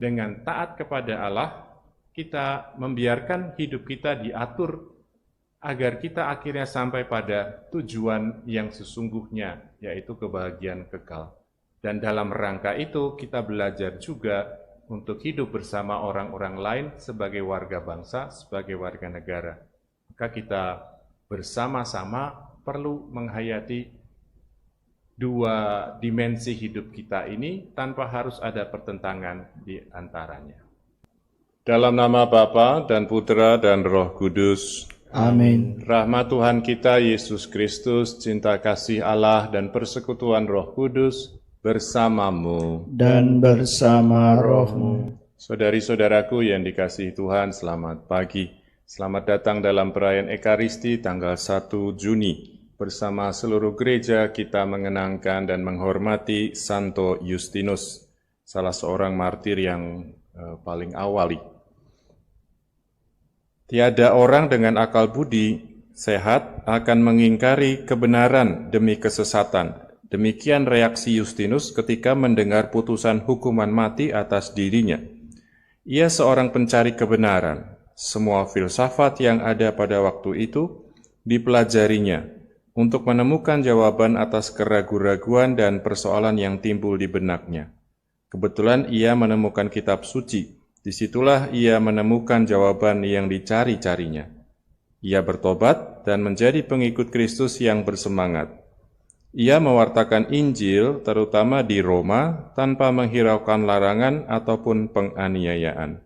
dengan taat kepada Allah, kita membiarkan hidup kita diatur agar kita akhirnya sampai pada tujuan yang sesungguhnya, yaitu kebahagiaan kekal. Dan dalam rangka itu kita belajar juga untuk hidup bersama orang-orang lain sebagai warga bangsa, sebagai warga negara. Maka kita bersama-sama perlu menghayati dua dimensi hidup kita ini tanpa harus ada pertentangan di antaranya. Dalam nama Bapa dan Putra dan Roh Kudus. Amin. Rahmat Tuhan kita Yesus Kristus, cinta kasih Allah dan persekutuan Roh Kudus bersamamu Dan bersama rohmu. Saudari-saudaraku yang dikasihi Tuhan, selamat pagi. Selamat datang dalam perayaan Ekaristi tanggal 1 Juni. Bersama seluruh gereja kita mengenangkan dan menghormati Santo Justinus, salah seorang martir yang paling awali. Tiada orang dengan akal budi sehat akan mengingkari kebenaran demi kesesatan. Demikian reaksi Justinus ketika mendengar putusan hukuman mati atas dirinya. Ia seorang pencari kebenaran. Semua filsafat yang ada pada waktu itu dipelajarinya untuk menemukan jawaban atas keraguan-raguan dan persoalan yang timbul di benaknya. Kebetulan ia menemukan kitab suci. Disitulah ia menemukan jawaban yang dicari-carinya. Ia bertobat dan menjadi pengikut Kristus yang bersemangat. Ia mewartakan Injil terutama di Roma tanpa menghiraukan larangan ataupun penganiayaan.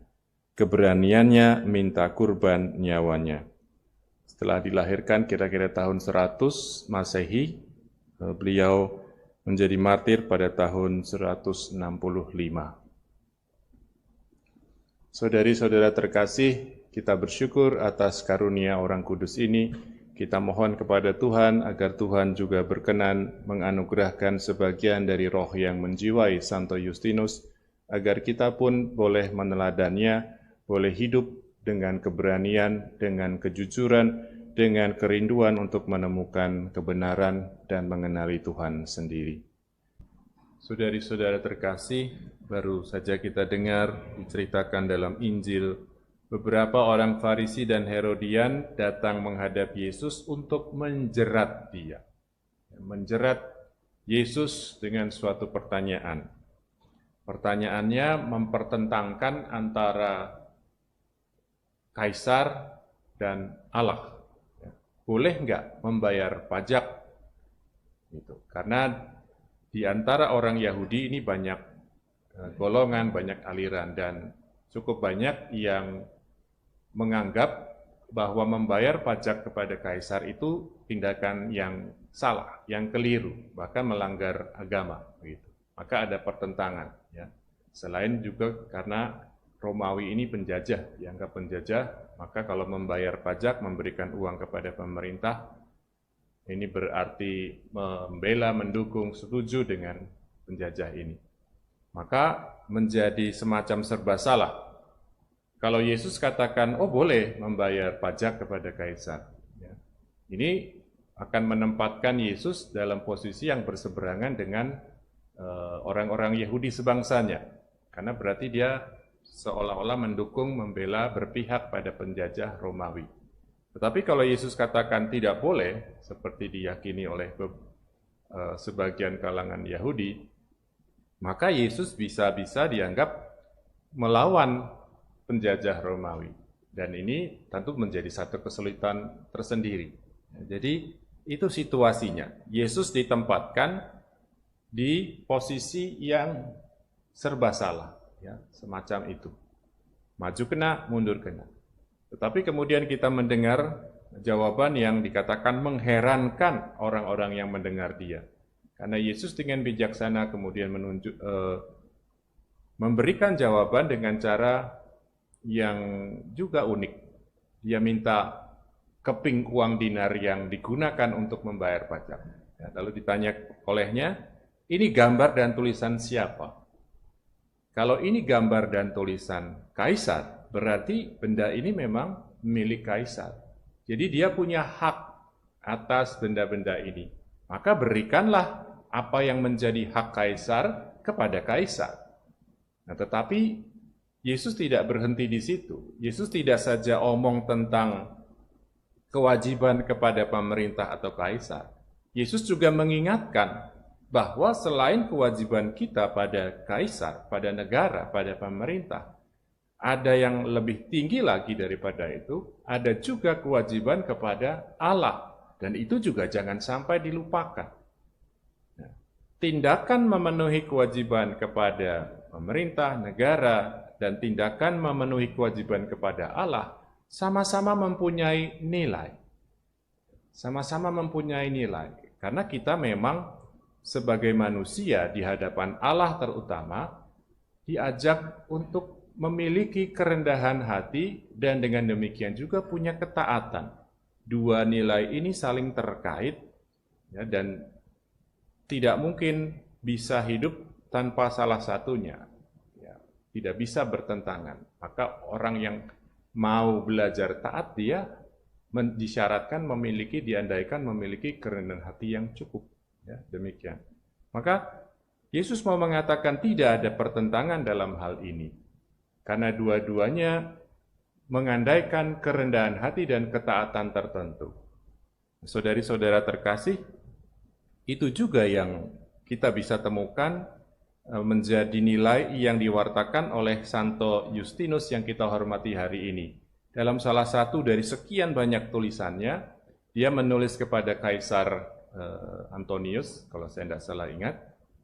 Keberaniannya minta kurban nyawanya. Setelah dilahirkan kira-kira tahun 100 Masehi, beliau menjadi martir pada tahun 165. Saudari-saudara terkasih, kita bersyukur atas karunia Orang Kudus ini. Kita mohon kepada Tuhan agar Tuhan juga berkenan menganugerahkan sebagian dari roh yang menjiwai Santo Justinus, agar kita pun boleh meneladannya, boleh hidup dengan keberanian, dengan kejujuran, dengan kerinduan untuk menemukan kebenaran dan mengenali Tuhan sendiri. Saudari-saudara terkasih, baru saja kita dengar diceritakan dalam Injil, beberapa orang Farisi dan Herodian datang menghadap Yesus untuk menjerat dia. Menjerat Yesus dengan suatu pertanyaan. Pertanyaannya mempertentangkan antara Kaisar dan Allah. Boleh enggak membayar pajak? Gitu. Karena di antara orang Yahudi ini banyak golongan, banyak aliran, dan cukup banyak yang menganggap bahwa membayar pajak kepada Kaisar itu tindakan yang salah, yang keliru, bahkan melanggar agama. Gitu. Maka ada pertentangan. Ya. Selain juga karena Romawi ini penjajah, dianggap penjajah, maka kalau membayar pajak, memberikan uang kepada pemerintah, ini berarti membela, mendukung, setuju dengan penjajah ini. Maka menjadi semacam serba salah. Kalau Yesus katakan, oh boleh membayar pajak kepada Kaisar. Ya. Ini akan menempatkan Yesus dalam posisi yang berseberangan dengan orang-orang Yahudi sebangsanya. Karena berarti dia seolah-olah mendukung, membela, berpihak pada penjajah Romawi. Tetapi kalau Yesus katakan tidak boleh, seperti diyakini oleh sebagian kalangan Yahudi, maka Yesus bisa-bisa dianggap melawan penjajah Romawi. Dan ini tentu menjadi satu kesulitan tersendiri. Jadi itu situasinya. Yesus ditempatkan di posisi yang serba salah. Ya, semacam itu. Maju kena, mundur kena. Tetapi kemudian kita mendengar jawaban yang dikatakan mengherankan orang-orang yang mendengar dia. Karena Yesus dengan bijaksana kemudian memberikan jawaban dengan cara yang juga unik. Dia minta keping uang dinar yang digunakan untuk membayar pajak. Ya, lalu ditanya olehnya, ini gambar dan tulisan siapa? Kalau ini gambar dan tulisan Kaisar, berarti benda ini memang milik Kaisar. Jadi dia punya hak atas benda-benda ini. Maka berikanlah apa yang menjadi hak Kaisar kepada Kaisar. Nah, tetapi Yesus tidak berhenti di situ. Yesus tidak saja omong tentang kewajiban kepada pemerintah atau kaisar. Yesus juga mengingatkan bahwa selain kewajiban kita pada kaisar, pada negara, pada pemerintah, ada yang lebih tinggi lagi daripada itu, ada juga kewajiban kepada Allah. Dan itu juga jangan sampai dilupakan. Tindakan memenuhi kewajiban kepada pemerintah, negara, dan tindakan memenuhi kewajiban kepada Allah sama-sama mempunyai nilai. Sama-sama mempunyai nilai. Karena kita memang sebagai manusia di hadapan Allah terutama diajak untuk memiliki kerendahan hati dan dengan demikian juga punya ketaatan. Dua nilai ini saling terkait ya, dan tidak mungkin bisa hidup tanpa salah satunya. Ya, tidak bisa bertentangan. Maka orang yang mau belajar taat dia disyaratkan diandaikan memiliki kerendahan hati yang cukup. Ya, demikian. Maka Yesus mau mengatakan tidak ada pertentangan dalam hal ini. Karena dua-duanya mengandaikan kerendahan hati dan ketaatan tertentu. Saudari-saudara terkasih, itu juga yang kita bisa temukan menjadi nilai yang diwartakan oleh Santo Justinus yang kita hormati hari ini. Dalam salah satu dari sekian banyak tulisannya, dia menulis kepada Kaisar Antonius, kalau saya tidak salah ingat,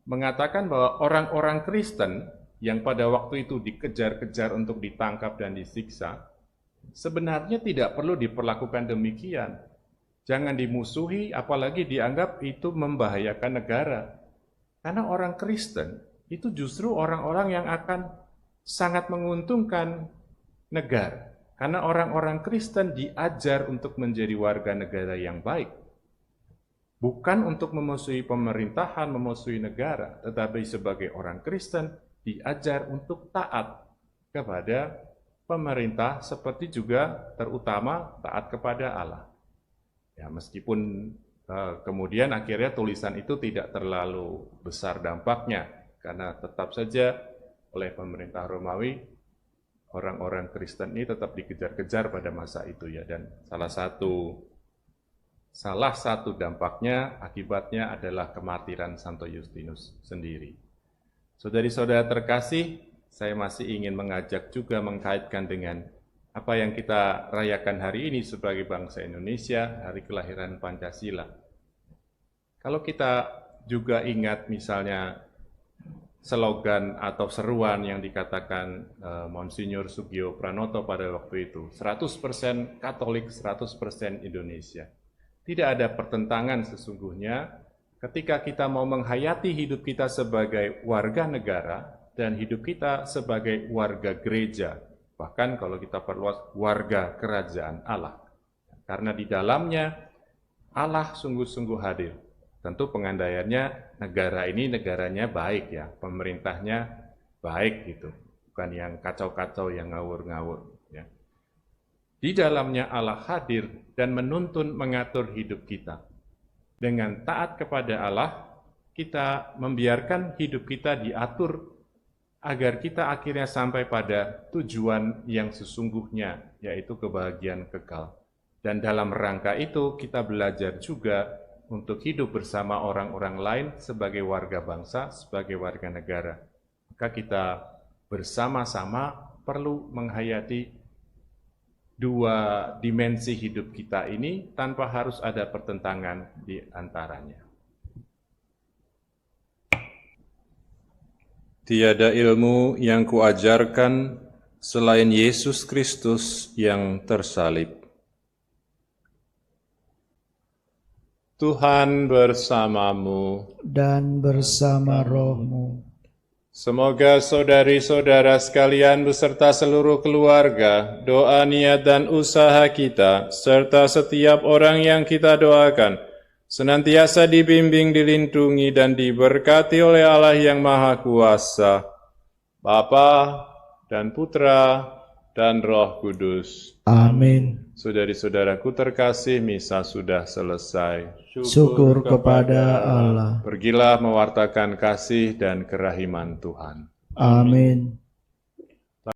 mengatakan bahwa orang-orang Kristen yang pada waktu itu dikejar-kejar untuk ditangkap dan disiksa, sebenarnya tidak perlu diperlakukan demikian. Jangan dimusuhi, apalagi dianggap itu membahayakan negara. Karena orang Kristen itu justru orang-orang yang akan sangat menguntungkan negara. Karena orang-orang Kristen diajar untuk menjadi warga negara yang baik. Bukan untuk memusuhi pemerintahan, memusuhi negara, tetapi sebagai orang Kristen diajar untuk taat kepada pemerintah, seperti juga terutama taat kepada Allah. Ya, meskipun kemudian akhirnya tulisan itu tidak terlalu besar dampaknya, karena tetap saja oleh pemerintah Romawi, orang-orang Kristen ini tetap dikejar-kejar pada masa itu ya, dan salah satu dampaknya, akibatnya adalah kematian Santo Justinus sendiri. Saudari-saudara terkasih, saya masih ingin mengajak juga mengkaitkan dengan apa yang kita rayakan hari ini sebagai bangsa Indonesia, hari kelahiran Pancasila. Kalau kita juga ingat misalnya slogan atau seruan yang dikatakan Monsinyur Sugio Pranoto pada waktu itu, 100% Katolik, 100% Indonesia. Tidak ada pertentangan sesungguhnya ketika kita mau menghayati hidup kita sebagai warga negara dan hidup kita sebagai warga gereja, bahkan kalau kita perluas warga kerajaan Allah. Karena di dalamnya Allah sungguh-sungguh hadir. Tentu pengandaiannya negara ini negaranya baik ya, pemerintahnya baik gitu, bukan yang kacau-kacau, yang ngawur-ngawur ya. Di dalamnya Allah hadir dan menuntun mengatur hidup kita. Dengan taat kepada Allah, kita membiarkan hidup kita diatur agar kita akhirnya sampai pada tujuan yang sesungguhnya, yaitu kebahagiaan kekal. Dan dalam rangka itu kita belajar juga untuk hidup bersama orang-orang lain sebagai warga bangsa, sebagai warga negara. Maka kita bersama-sama perlu menghayati dua dimensi hidup kita ini tanpa harus ada pertentangan di antaranya. Tiada ilmu yang kuajarkan selain Yesus Kristus yang tersalib. Tuhan bersamamu dan bersama rohmu. Semoga saudari-saudara sekalian beserta seluruh keluarga, doa, niat, dan usaha kita, serta setiap orang yang kita doakan, senantiasa dibimbing, dilindungi, dan diberkati oleh Allah yang Maha Kuasa, Bapa dan Putra dan Roh Kudus. Amin. Saudari-saudaraku terkasih, misa sudah selesai. Syukur kepada Allah. Pergilah mewartakan kasih dan kerahiman Tuhan. Amin.